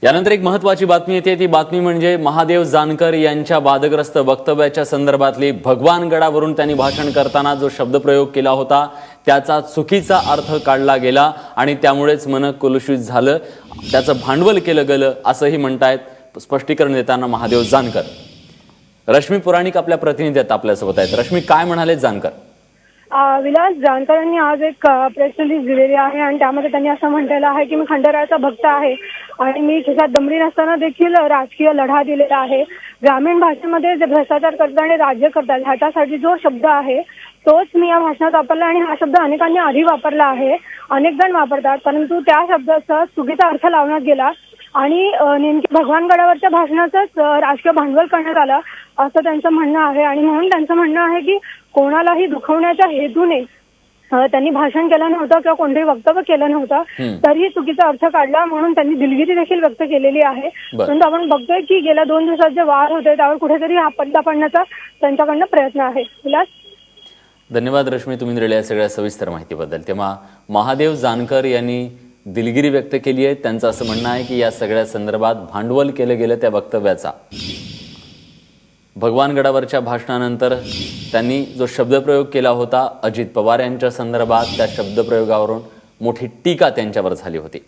यानंतर एक महत्त्वाची बातमी येते, ती बातमी म्हणजे महादेव जानकर यांच्या वादग्रस्त वक्तव्याच्या संदर्भातली. भगवान गडावरून त्यांनी भाषण करताना जो शब्दप्रयोग केला होता त्याचा चुकीचा अर्थ काढला गेला आणि त्यामुळेच मन कलुषित झालं, त्याचं भांडवल केलं गेलं असंही म्हणतायत स्पष्टीकरण देताना महादेव जानकर. रश्मी पुराणिक आपल्या प्रतिनिधी आपल्यासोबत आहेत. रश्मी, काय म्हणाले जानकर? विलास, जानकरांनी आज एक प्रेस रिलीज दिलेली आहे आणि त्यामध्ये त्यांनी असं म्हटलेलं आहे की मी खंडेरायाचा भक्त आहे आणि मी खिशात दमडी नसताना देखील राजकीय लढा दिलेला आहे. ग्रामीण भाषेमध्ये जे भ्रष्टाचार करतात आणि राज्य करतात ह्याच्यासाठी जो शब्द आहे तोच मी या भाषणात वापरला आणि हा शब्द अनेकांनी आधी वापरला आहे, अनेक जण वापरतात, परंतु त्या शब्दाचा चुकीचा अर्थ लावण्यात गेला आणि नेमकी भगवानगडावरच्या भाषणाचंच राजकीय भांडवल करण्यात आलं असं त्यांचं म्हणणं आहे. आणि म्हणून त्यांचं म्हणणं आहे की कोणालाही दुखवण्याच्या हेतूने त्यांनी भाषण केलं नव्हतं किंवा कोणतेही वक्तव्य केलं नव्हतं, तरीही चुकीचा अर्थ काढला म्हणून त्यांनी दिलगिरी देखील व्यक्त केलेली आहे. परंतु आपण बघतोय की गेल्या 2 दिवसात जे वाद होते त्यावर कुठेतरी हा पडदा पडण्याचा त्यांच्याकडनं प्रयत्न आहे. विलास, धन्यवाद रश्मी, तुम्ही दिलेल्या सगळ्या सविस्तर माहितीबद्दल. तेव्हा महादेव जानकर यांनी दिलगिरी व्यक्त केली आहे. त्यांचं असं म्हणणं आहे की या सगळ्या संदर्भात भांडवल केलं गेलं त्या वक्तव्याचा. भगवानगडावरच्या भाषणानंतर त्यांनी जो शब्दप्रयोग केला होता अजित पवार यांच्या संदर्भात, त्या शब्दप्रयोगावरून मोठी टीका त्यांच्यावर झाली होती.